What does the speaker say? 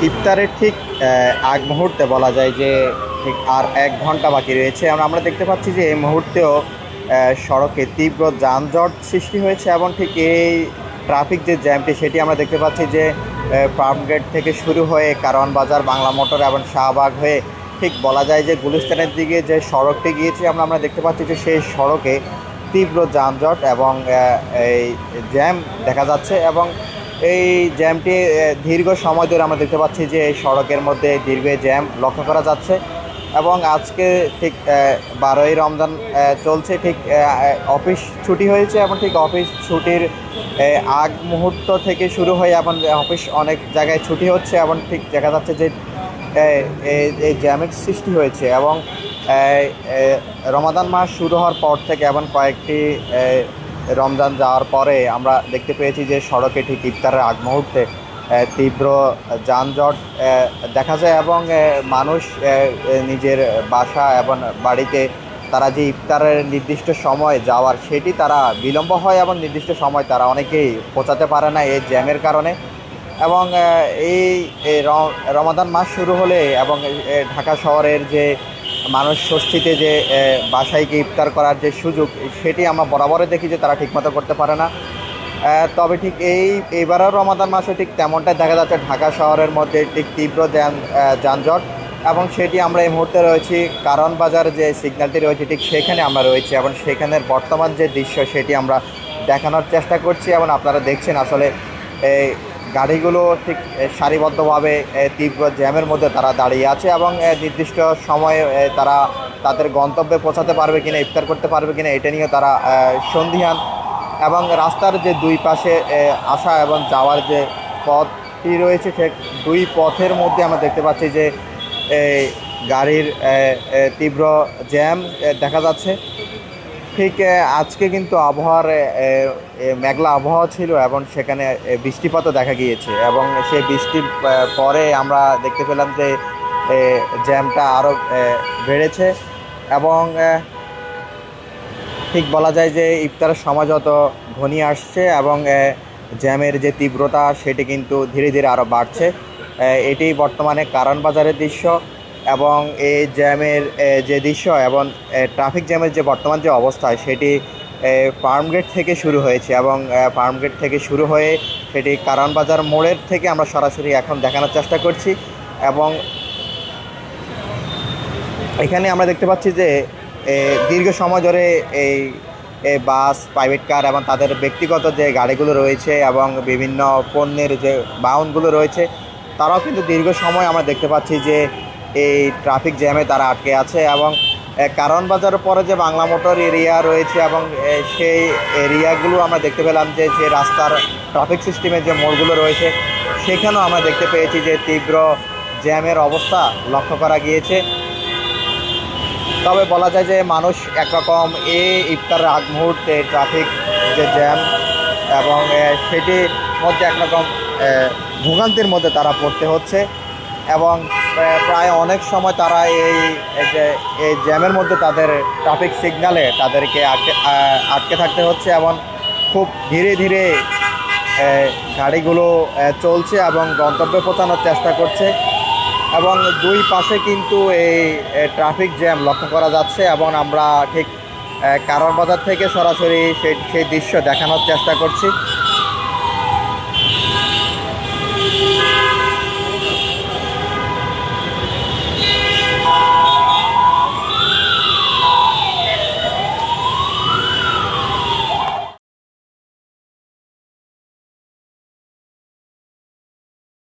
ইফতারের ঠিক আগ মুহূর্তে বলা যায় যে ঠিক আর 1 ঘন্টা বাকি রয়েছে। আমরা দেখতে পাচ্ছি যে এই মুহূর্তেও সড়কে তীব্র যানজট সৃষ্টি হয়েছে এবং ঠিক এই ট্রাফিক যে জ্যামটি সেটি আমরা দেখতে পাচ্ছি যে ফার্মগেট থেকে শুরু হয়ে কারওয়ান বাজার, বাংলা মোটর এবং শাহবাগ হয়ে ঠিক বলা যায় যে গুলিস্তানের দিকে যে সড়কটি গিয়েছে আমরা দেখতে পাচ্ছি যে সেই সড়কে তীব্র যানজট এবং এই জ্যাম দেখা যাচ্ছে। এবং এই জ্যামটি দীর্ঘ সময় ধরে আমরা দেখতে পাচ্ছি যে এই সড়কের মধ্যে দীর্ঘ জ্যাম লক্ষ্য করা যাচ্ছে। এবং আজকে ঠিক 12ই রমজান চলছে, ঠিক অফিস ছুটি হয়েছে এবং ঠিক অফিস ছুটির আগ মুহূর্ত থেকে শুরু হয়ে এবং অফিস অনেক জায়গায় ছুটি হচ্ছে এবং ঠিক দেখা যাচ্ছে যে এই জ্যামের সৃষ্টি হয়েছে। এবং রমাদান মাস শুরু হওয়ার পর থেকে এবং কয়েকটি রমজান যাওয়ার পরে আমরা দেখতে পেয়েছি যে সড়কে ঠিক ইফতারের আগ মুহূর্তে তীব্র যানজট দেখা যায় এবং মানুষ নিজের বাসা এবং বাড়িতে তারা যে ইফতারের নির্দিষ্ট সময় যাওয়ার সেটি তারা বিলম্ব হয় এবং নির্দিষ্ট সময় তারা অনেকেই পৌঁছাতে পারে না এই জ্যামের কারণে। এবং এই রমাদান মাস শুরু হলে এবং ঢাকা শহরের যে মানুষ স্বস্তিতে যে বাসায় গিয়ে ইফতার করার যে সুযোগ সেটি আমরা বরাবরই দেখি যে তারা ঠিকমতো করতে পারে না। তবে ঠিক এইবারের রমাদান মাসে ঠিক তেমনটাই দেখা যাচ্ছে ঢাকা শহরের মধ্যে ঠিক তীব্র যানজট। এবং সেটি আমরা এই মুহূর্তে রয়েছি কারওয়ান বাজার যে সিগন্যালটি রয়েছে ঠিক সেখানে আমরা রয়েছি এবং সেখানের বর্তমান যে দৃশ্য সেটি আমরা দেখানোর চেষ্টা করছি। এবং আপনারা দেখছেন আসলে এই গাড়িগুলো ঠিক সারিবদ্ধভাবে তীব্র জ্যামের মধ্যে তারা দাঁড়িয়ে আছে এবং নির্দিষ্ট সময়ে তারা তাদের গন্তব্যে পৌঁছাতে পারবে কিনা, ইফতার করতে পারবে কিনা এটা নিয়ে তারা সন্দিহান। এবং রাস্তার যে দুই পাশে আসা এবং যাওয়ার যে পথটি রয়েছে সে দুই পথের মধ্যে আমরা দেখতে পাচ্ছি যে গাড়ির তীব্র জ্যাম দেখা যাচ্ছে। ঠিক আজকে কিন্তু আবহাওয়ার মেঘলা আবহাওয়া ছিল এবং সেখানে বৃষ্টিপাতও দেখা গিয়েছে এবং সেই বৃষ্টির পরে আমরা দেখতে পেলাম যে জ্যামটা আরও বেড়েছে। এবং ঠিক বলা যায় যে ইফতারের সময় যত ঘনিয়ে আসছে এবং জ্যামের যে তীব্রতা সেটি কিন্তু ধীরে ধীরে আরও বাড়ছে। এটি বর্তমানে কারওয়ান বাজারের দৃশ্য এবং এই জ্যামের যে দৃশ্য এবং ট্রাফিক জ্যামের যে বর্তমান যে অবস্থা সেটি ফার্মগেট থেকে শুরু হয়েছে এবং ফার্মগেট থেকে শুরু হয়ে সেটি কারওয়ান বাজার মোড়ের থেকে আমরা সরাসরি এখন দেখানোর চেষ্টা করছি। এবং এখানে আমরা দেখতে পাচ্ছি যে দীর্ঘ সময় ধরে এই বাস, প্রাইভেট কার এবং তাদের ব্যক্তিগত যে গাড়িগুলো রয়েছে এবং বিভিন্ন পণ্যের যে বাহনগুলো রয়েছে তারাও কিন্তু দীর্ঘ সময় আমরা দেখতে পাচ্ছি যে এই ট্রাফিক জ্যামে তারা আটকে আছে। এবং কারওয়ান বাজারের পরে যে বাংলা মোটর এরিয়া রয়েছে এবং সেই এরিয়াগুলো আমরা দেখতে পেলাম যে যে রাস্তার ট্রাফিক সিস্টেমের যে মোড়গুলো রয়েছে সেখানেও আমরা দেখতে পেয়েছি যে তীব্র জ্যামের অবস্থা লক্ষ্য করা গিয়েছে। তবে বলা যায় যে মানুষ একরকম এই ইফতারের আগ মুহূর্তে ট্রাফিক যে জ্যাম এবং সেটির মধ্যে একরকম ভোগান্তির মধ্যে তারা পড়তে হচ্ছে এবং প্রায় অনেক সময় তারা এই জ্যামের মধ্যে তাদের ট্রাফিক সিগন্যালে তাদেরকে আটকে থাকতে হচ্ছে এবং খুব ধীরে ধীরে গাড়িগুলো চলছে এবং গন্তব্যে পৌঁছানোর চেষ্টা করছে। এবং দুই পাশে কিন্তু এই ট্রাফিক জ্যাম লক্ষ্য করা যাচ্ছে এবং আমরা ঠিক কারওয়ান বাজার থেকে সরাসরি সেই দৃশ্য দেখানোর চেষ্টা করছি।